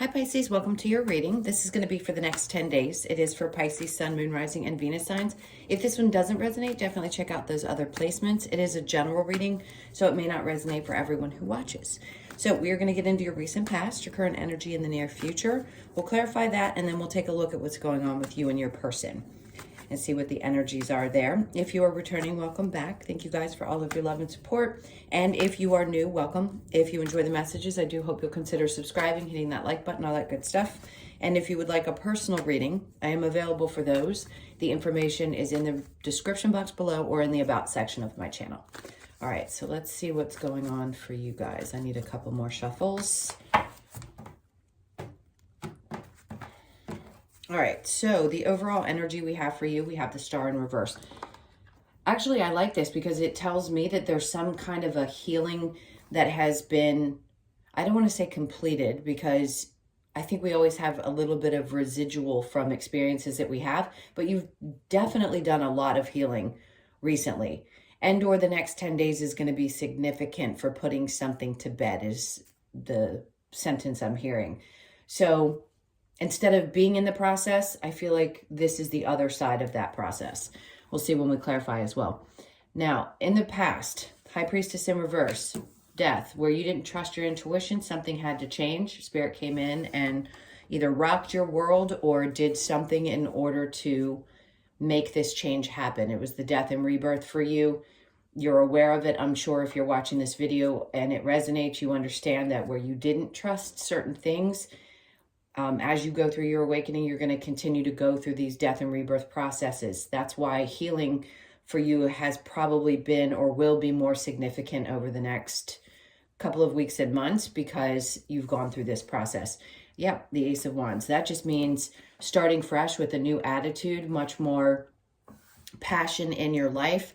Hi Pisces, welcome to your reading. This is going to be for the next 10 days. It is for Pisces, Sun, Moon, Rising, and Venus signs. If this one doesn't resonate, definitely check out those other placements. It is a general reading, so it may not resonate for everyone who watches. So we are going to get into your recent past, your current energy in the near future. We'll clarify that, and then we'll take a look at what's going on with you and your person and see what the energies are there. If you are returning, welcome back. Thank you guys for all of your love and support. And if you are new, welcome. If you enjoy the messages, I do hope you'll consider subscribing, hitting that like button, all that good stuff. And if you would like a personal reading, I am available for those. The information is in the description box below or in the about section of my channel. All right, so let's see what's going on for you guys. I need a couple more shuffles. All right, so the overall energy we have for you, we have the Star in reverse. Actually, I like this because it tells me that there's some kind of a healing that has been, I don't want to say completed, because I think we always have a little bit of residual from experiences that we have, but you've definitely done a lot of healing recently. And or the next 10 days is going to be significant for putting something to bed is the sentence I'm hearing. So instead of being in the process, I feel like this is the other side of that process. We'll see when we clarify as well. Now, in the past, High Priestess in reverse, death, where you didn't trust your intuition, something had to change. Spirit came in and either rocked your world or did something in order to make this change happen. It was the death and rebirth for you. You're aware of it. I'm sure if you're watching this video and it resonates, you understand that where you didn't trust certain things, as you go through your awakening, you're going to continue to go through these death and rebirth processes. That's why healing for you has probably been or will be more significant over the next couple of weeks and months because you've gone through this process. Yep, the Ace of Wands. That just means starting fresh with a new attitude, much more passion in your life.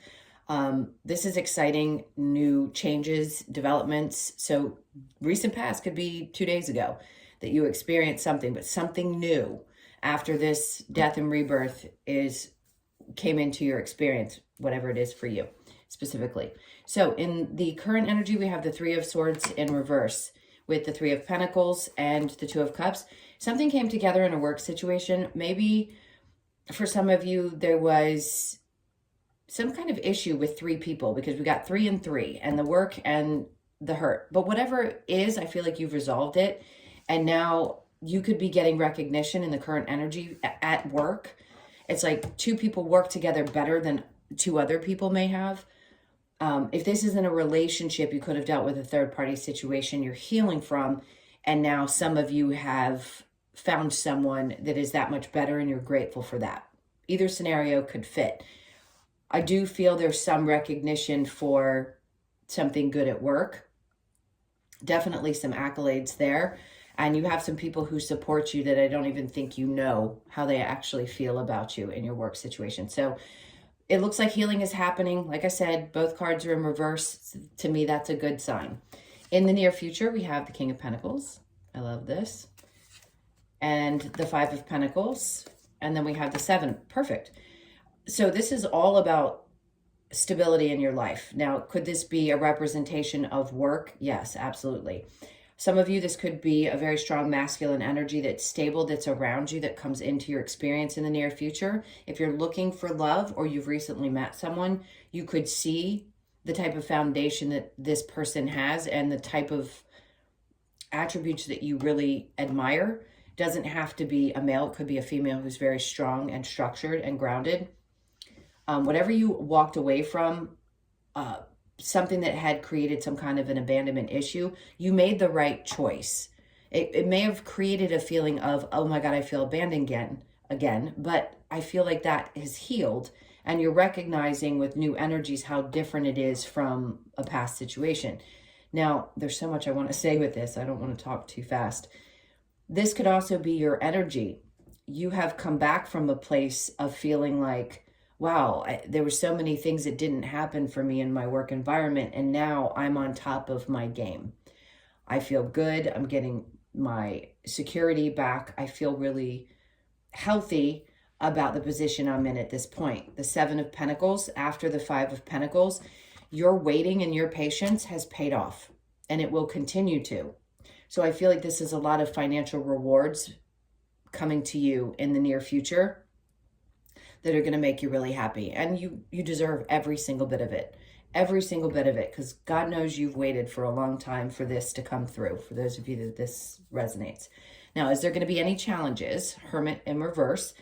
This is exciting, new changes, developments. So recent past could be 2 days ago that you experienced something, but something new after this death and rebirth came into your experience, whatever it is for you specifically. So in the current energy, we have the Three of Swords in reverse with the Three of Pentacles and the Two of Cups. Something came together in a work situation. Maybe for some of you, there was some kind of issue with three people because we got 3 and 3 and the work and the hurt. But whatever it is, I feel like you've resolved it. And now you could be getting recognition in the current energy at work. It's like 2 people work together better than 2 other people may have. If this isn't a relationship, you could have dealt with a third-party situation you're healing from. And now some of you have found someone that is that much better and you're grateful for that. Either scenario could fit. I do feel there's some recognition for something good at work. Definitely some accolades there. And you have some people who support you that I don't even think you know how they actually feel about you in your work situation. So it looks like healing is happening. Like I said, both cards are in reverse. To me, that's a good sign. In the near future, we have the King of Pentacles. I love this. And the Five of Pentacles. And then we have the 7. Perfect. So this is all about stability in your life. Now, could this be a representation of work? Yes, absolutely. Some of you, this could be a very strong masculine energy that's stable, that's around you, that comes into your experience in the near future. If you're looking for love or you've recently met someone, you could see the type of foundation that this person has and the type of attributes that you really admire. Doesn't have to be a male. It could be a female who's very strong and structured and grounded. Whatever you walked away from, something that had created some kind of an abandonment issue, you made the right choice. It may have created a feeling of, oh my God, I feel abandoned again, but I feel like that is healed and you're recognizing with new energies how different it is from a past situation. Now, there's so much I want to say with this. I don't want to talk too fast. This could also be your energy. You have come back from a place of feeling like, wow, there were so many things that didn't happen for me in my work environment, and now I'm on top of my game. I feel good. I'm getting my security back. I feel really healthy about the position I'm in at this point. The 7 of Pentacles after the 5 of Pentacles, your waiting and your patience has paid off, and it will continue to. So I feel like this is a lot of financial rewards coming to you in the near future that are going to make you really happy. And you deserve every single bit of it. Every single bit of it, because God knows you've waited for a long time for this to come through, for those of you that this resonates. Now, is there going to be any challenges? Hermit in reverse.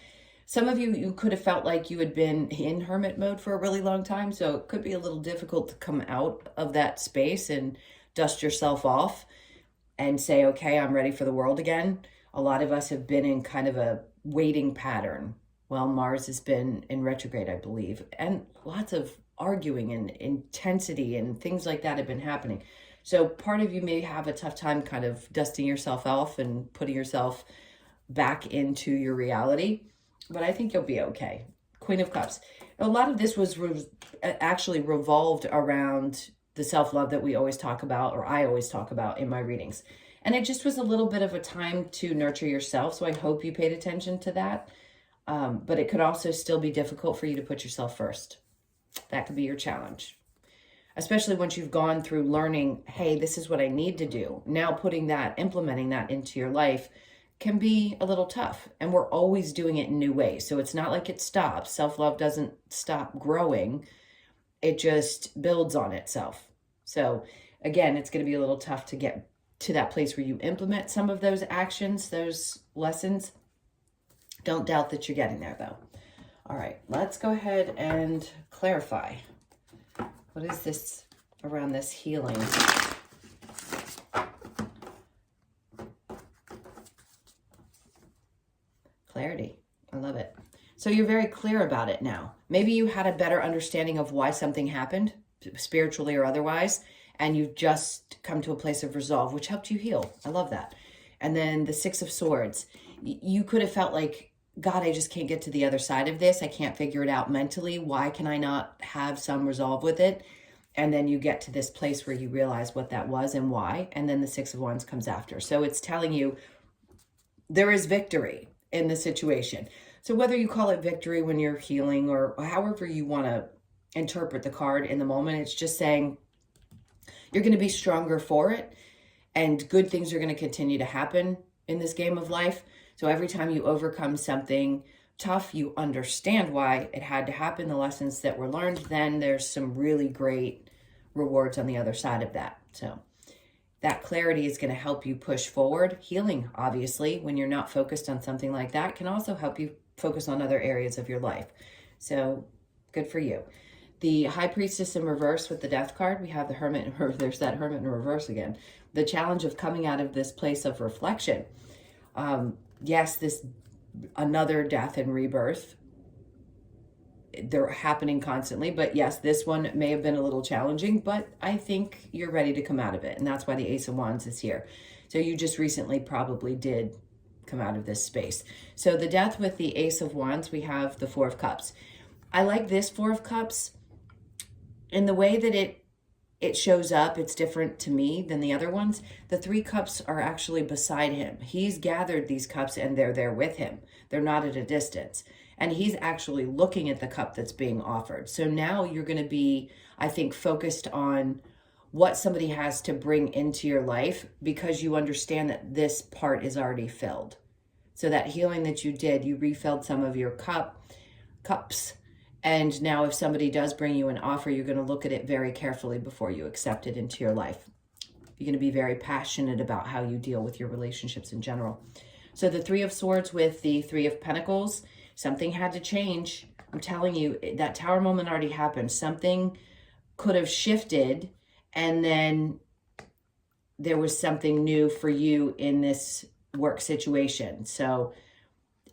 Some of you could have felt like you had been in hermit mode for a really long time, so it could be a little difficult to come out of that space and dust yourself off and say, okay, I'm ready for the world again. A lot of us have been in kind of a waiting pattern. Well, Mars has been in retrograde, I believe, and lots of arguing and intensity and things like that have been happening. So part of you may have a tough time kind of dusting yourself off and putting yourself back into your reality, but I think you'll be okay. Queen of Cups. A lot of this was actually revolved around the self-love that we always talk about, or I always talk about in my readings. And it just was a little bit of a time to nurture yourself. So I hope you paid attention to that. But it could also still be difficult for you to put yourself first. That could be your challenge, especially once you've gone through learning, hey, this is what I need to do. Now implementing that into your life can be a little tough. And we're always doing it in new ways. So it's not like it stops. Self-love doesn't stop growing. It just builds on itself. So again, it's going to be a little tough to get to that place where you implement some of those actions, those lessons. Don't doubt that you're getting there, though. All right, let's go ahead and clarify. What is this around this healing? Clarity. I love it. So you're very clear about it now. Maybe you had a better understanding of why something happened, spiritually or otherwise, and you've just come to a place of resolve, which helped you heal. I love that. And then the Six of Swords. You could have felt like, God, I just can't get to the other side of this. I can't figure it out mentally. Why can I not have some resolve with it? And then you get to this place where you realize what that was and why. And then the Six of Wands comes after. So it's telling you there is victory in the situation. So whether you call it victory when you're healing or however you want to interpret the card in the moment, it's just saying you're going to be stronger for it. And good things are going to continue to happen in this game of life. So every time you overcome something tough, you understand why it had to happen, the lessons that were learned, then there's some really great rewards on the other side of that. So that clarity is going to help you push forward. Healing, obviously, when you're not focused on something like that, can also help you focus on other areas of your life. So good for you. The High Priestess in reverse with the Death card, we have the Hermit, or there's that Hermit in reverse again. The challenge of coming out of this place of reflection. Yes, another death and rebirth. They're happening constantly, but yes, this one may have been a little challenging, but I think you're ready to come out of it. And that's why the Ace of Wands is here. So you just recently probably did come out of this space. So the death with the Ace of Wands, we have the Four of Cups. I like this Four of Cups in the way that it shows up. It's different to me than the other ones. The Three Cups are actually beside him. He's gathered these cups and they're there with him. They're not at a distance. And he's actually looking at the cup that's being offered. So now you're going to be, I think, focused on what somebody has to bring into your life because you understand that this part is already filled. So that healing that you did, you refilled some of your cups. And now if somebody does bring you an offer, you're going to look at it very carefully before you accept it into your life. You're going to be very passionate about how you deal with your relationships in general. So the Three of Swords with the Three of Pentacles, something had to change. I'm telling you, that Tower moment already happened. Something could have shifted, and then there was something new for you in this work situation. So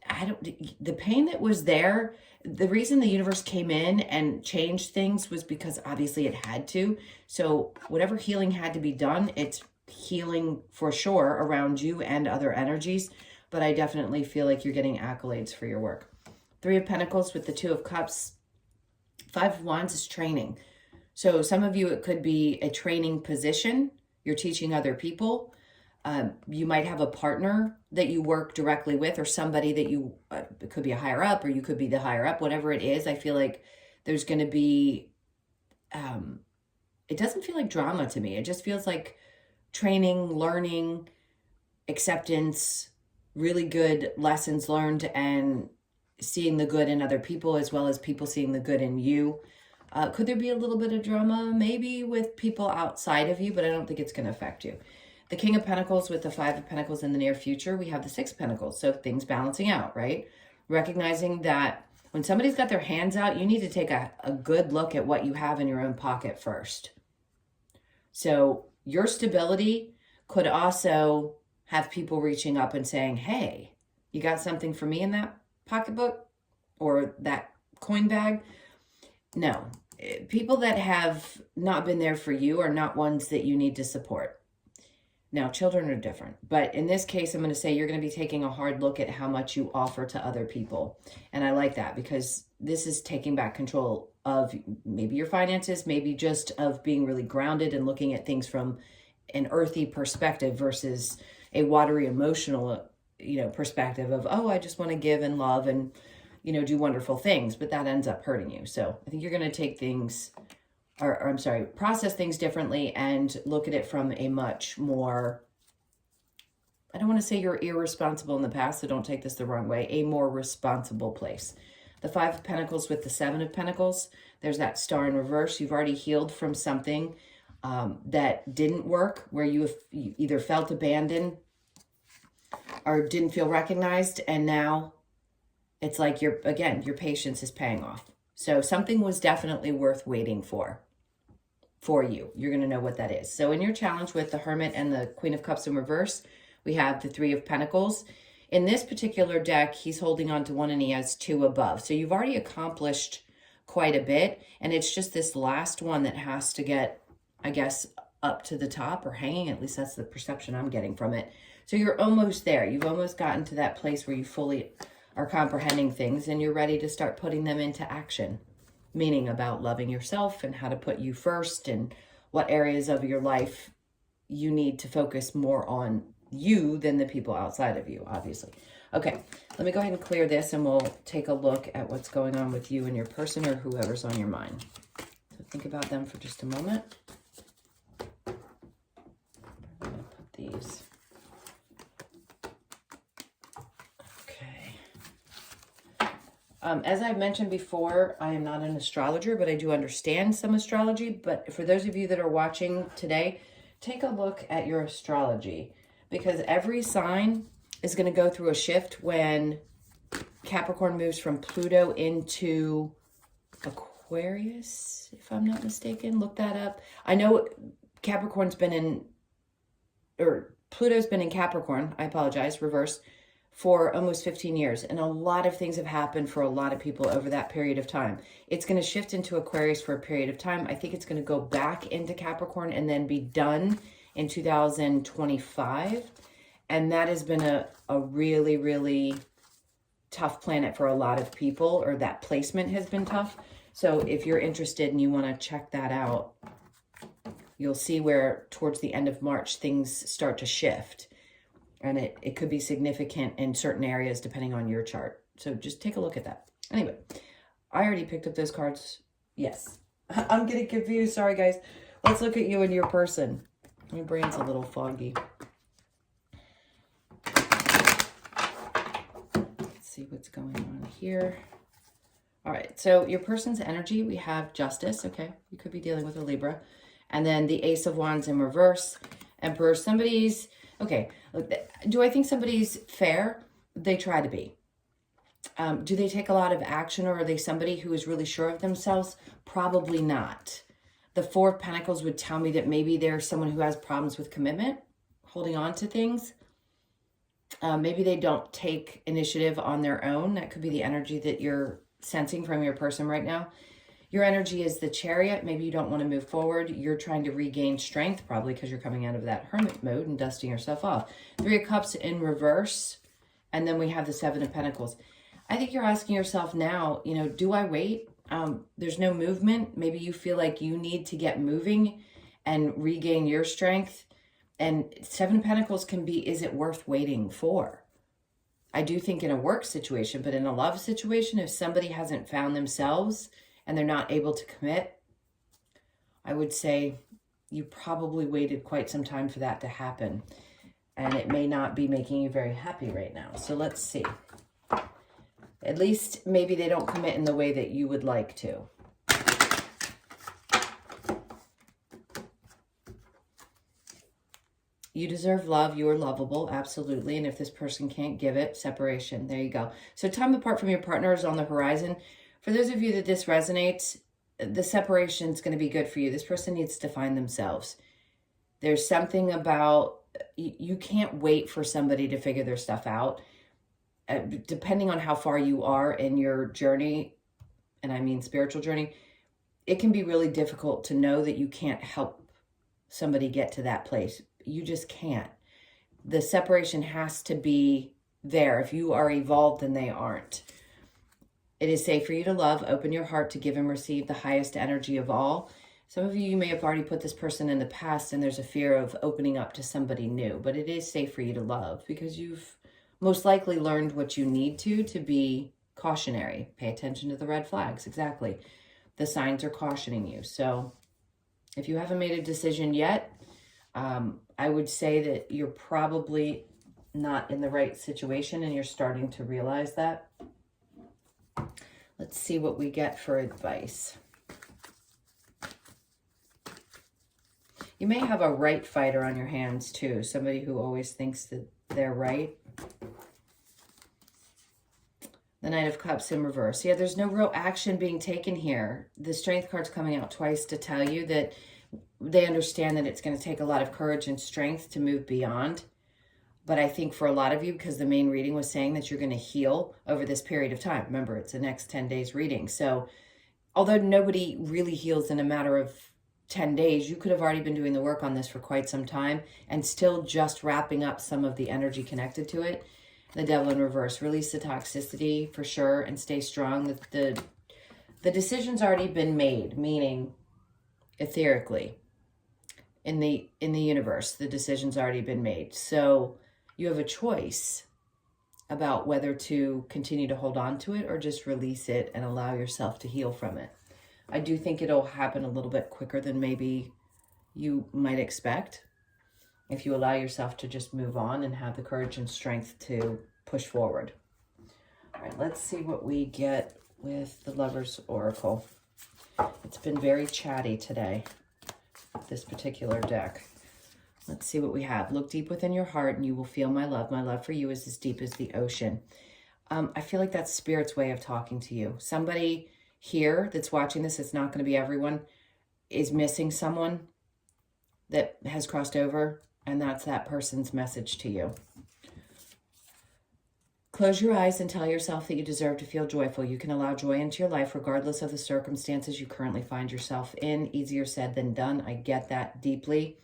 the pain that was there, the reason the universe came in and changed things was because obviously it had to. So whatever healing had to be done, it's healing for sure around you and other energies. But I definitely feel like you're getting accolades for your work. Three of Pentacles with the Two of Cups. Five of Wands is training. So some of you, it could be a training position. You're teaching other people. You might have a partner that you work directly with, or somebody that you, it could be a higher up, or you could be the higher up, whatever it is. I feel like there's going to be, it doesn't feel like drama to me. It just feels like training, learning, acceptance, really good lessons learned, and seeing the good in other people as well as people seeing the good in you. Could there be a little bit of drama? Maybe with people outside of you, but I don't think it's going to affect you. The King of Pentacles with the Five of Pentacles in the near future, we have the Six of Pentacles. So things balancing out, right? Recognizing that when somebody's got their hands out, you need to take a good look at what you have in your own pocket first. So your stability could also have people reaching up and saying, hey, you got something for me in that pocketbook or that coin bag? No. People that have not been there for you are not ones that you need to support. Now, children are different, but in this case, I'm going to say you're going to be taking a hard look at how much you offer to other people. And I like that because this is taking back control of maybe your finances, maybe just of being really grounded and looking at things from an earthy perspective versus a watery emotional, perspective of, oh, I just want to give and love and, do wonderful things, but that ends up hurting you. So I think you're going to take things process things differently and look at it from a much more, I don't want to say you're irresponsible in the past, so don't take this the wrong way, a more responsible place. The Five of Pentacles with the Seven of Pentacles, there's that star in reverse. You've already healed from something that didn't work, where you either felt abandoned or didn't feel recognized, and now it's like your patience is paying off. So something was definitely worth waiting for you. You're going to know what that is. So in your challenge with the Hermit and the Queen of Cups in reverse, we have the Three of Pentacles. In this particular deck, he's holding on to one and he has two above. So you've already accomplished quite a bit. And it's just this last one that has to get, I guess, up to the top or hanging. At least that's the perception I'm getting from it. So you're almost there. You've almost gotten to that place where you fully are comprehending things and you're ready to start putting them into action. Meaning about loving yourself and how to put you first and what areas of your life you need to focus more on you than the people outside of you, obviously. Okay, let me go ahead and clear this and we'll take a look at what's going on with you and your person or whoever's on your mind. So think about them for just a moment. I'm going to put these. As I've mentioned before, I am not an astrologer, but I do understand some astrology. But for those of you that are watching today, take a look at your astrology because every sign is going to go through a shift when Capricorn moves from Pluto into Aquarius, if I'm not mistaken. Look that up. I know Pluto's been in Capricorn, I apologize, reverse, for almost 15 years. And a lot of things have happened for a lot of people over that period of time. It's going to shift into Aquarius for a period of time. I think it's going to go back into Capricorn and then be done in 2025. And that has been a really, really tough planet for a lot of people, or that placement has been tough. So if you're interested and you want to check that out, you'll see where towards the end of March, things start to shift. And it could be significant in certain areas depending on your chart. So just take a look at that. Anyway, I already picked up those cards. Yes. I'm getting confused. Sorry, guys. Let's look at you and your person. My brain's a little foggy. Let's see what's going on here. All right. So your person's energy, we have Justice. Okay. You could be dealing with a Libra. And then the Ace of Wands in reverse. Emperor. Somebody's... Okay, do I think somebody's fair? They try to be. Do they take a lot of action, or are they somebody who is really sure of themselves? Probably not. The Four of Pentacles would tell me that maybe they're someone who has problems with commitment, holding on to things. Maybe they don't take initiative on their own. That could be the energy that you're sensing from your person right now. Your energy is the Chariot. Maybe you don't want to move forward. You're trying to regain strength, probably because you're coming out of that hermit mode and dusting yourself off. Three of Cups in reverse. And then we have the Seven of Pentacles. I think you're asking yourself now, do I wait? There's no movement. Maybe you feel like you need to get moving and regain your strength. And Seven of Pentacles can be, is it worth waiting for? I do think in a work situation, but in a love situation, if somebody hasn't found themselves and they're not able to commit, I would say you probably waited quite some time for that to happen. and it may not be making you very happy right now. So let's see. At least maybe they don't commit in the way that you would like to. You deserve love. You are lovable, absolutely. And if this person can't give it, separation. There you go. So time apart from your partner is on the horizon. For those of you that this resonates, the separation is going to be good for you. This person needs to find themselves. There's something about, you can't wait for somebody to figure their stuff out. Depending on how far you are in your journey, and I mean spiritual journey, it can be really difficult to know that you can't help somebody get to that place. You just can't. The separation has to be there. If you are evolved and they aren't. It is safe for you to love. Open your heart to give and receive the highest energy of all. Some of you may have already put this person in the past and there's a fear of opening up to somebody new. But it is safe for you to love because you've most likely learned what you need to be cautionary. Pay attention to the red flags. Exactly. The signs are cautioning you. So if you haven't made a decision yet, I would say that you're probably not in the right situation and you're starting to realize that. Let's see what we get for advice. You may have a right fighter on your hands too. Somebody who always thinks that they're right. The Knight of Cups in reverse. Yeah, there's no real action being taken here. The Strength card's coming out twice to tell you that they understand that it's going to take a lot of courage and strength to move beyond. But I think for a lot of you, because the main reading was saying that you're going to heal over this period of time. Remember, it's the next 10 days reading. So although nobody really heals in a matter of 10 days, you could have already been doing the work on this for quite some time and still just wrapping up some of the energy connected to it. The Devil in reverse. Release the toxicity for sure and stay strong. The decision's already been made, meaning etherically in the universe, the decision's already been made. So you have a choice about whether to continue to hold on to it or just release it and allow yourself to heal from it. I do think it'll happen a little bit quicker than maybe you might expect if you allow yourself to just move on and have the courage and strength to push forward. All right, let's see what we get with the Lover's Oracle. It's been very chatty today, this particular deck. Let's see what we have. Look deep within your heart and you will feel my love. My love for you is as deep as the ocean. I feel like that's Spirit's way of talking to you. Somebody here that's watching this, it's not going to be everyone, is missing someone that has crossed over, and that's that person's message to you. Close your eyes and tell yourself that you deserve to feel joyful. You can allow joy into your life regardless of the circumstances you currently find yourself in. Easier said than done. I get that deeply,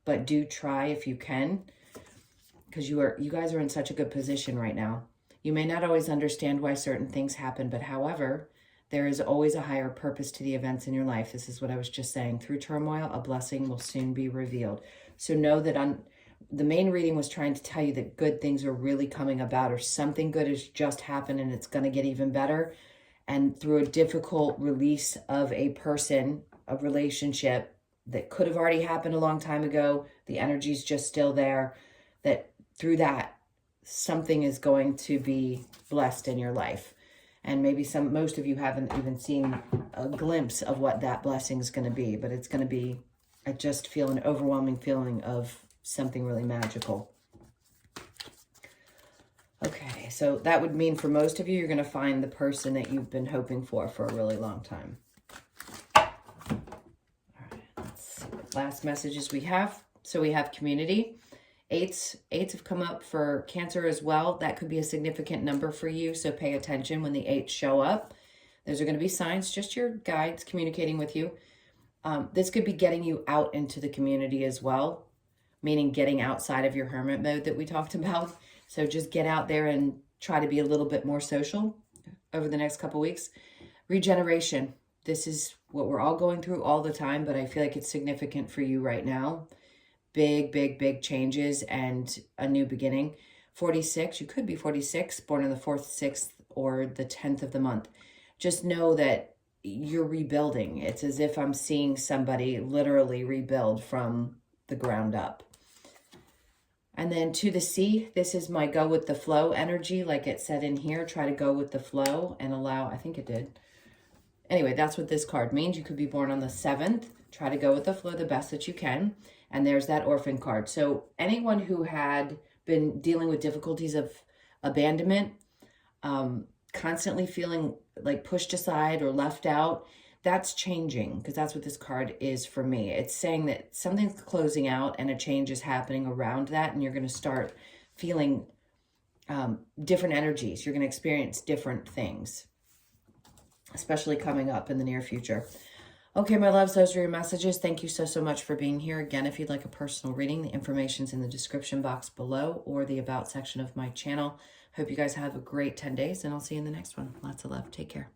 but do try if you can, because you guys are in such a good position right now. You may not always understand why certain things happen, but however, there is always a higher purpose to the events in your life. This is what I was just saying. Through turmoil, a blessing will soon be revealed. So know that the main reading was trying to tell you that good things are really coming about, or something good has just happened and it's going to get even better. And through a difficult release of a person, a relationship that could have already happened a long time ago, the energy's just still there, that through that, something is going to be blessed in your life. And maybe most of you haven't even seen a glimpse of what that blessing is going to be, but it's going to be, I just feel an overwhelming feeling of something really magical. Okay, so that would mean for most of you, you're going to find the person that you've been hoping for a really long time. All right, let's see what last messages we have. So we have community. Eights have come up for Cancer as well. That could be a significant number for you, so pay attention when the eights show up. Those are going to be signs, just your guides communicating with you. This could be getting you out into the community as well, meaning getting outside of your hermit mode that we talked about. So just get out there and try to be a little bit more social over the next couple weeks. Regeneration. This is what we're all going through all the time, but I feel like it's significant for you right now. Big, big, big changes and a new beginning. 46, you could be 46, born on the 4th, 6th, or the 10th of the month. Just know that you're rebuilding. It's as if I'm seeing somebody literally rebuild from the ground up. And then to the sea, this is my go with the flow energy. Like it said in here, try to go with the flow and allow, I think it did. Anyway, that's what this card means. You could be born on the 7th. Try to go with the flow the best that you can. And there's that orphan card. So anyone who had been dealing with difficulties of abandonment, constantly feeling like pushed aside or left out, that's changing, because that's what this card is for me. It's saying that something's closing out and a change is happening around that, and you're going to start feeling different energies. You're going to experience different things, especially coming up in the near future. Okay, my loves, those are your messages. Thank you so much for being here. Again, if you'd like a personal reading, the information's in the description box below or the About section of my channel. Hope you guys have a great 10 days, and I'll see you in the next one. Lots of love. Take care.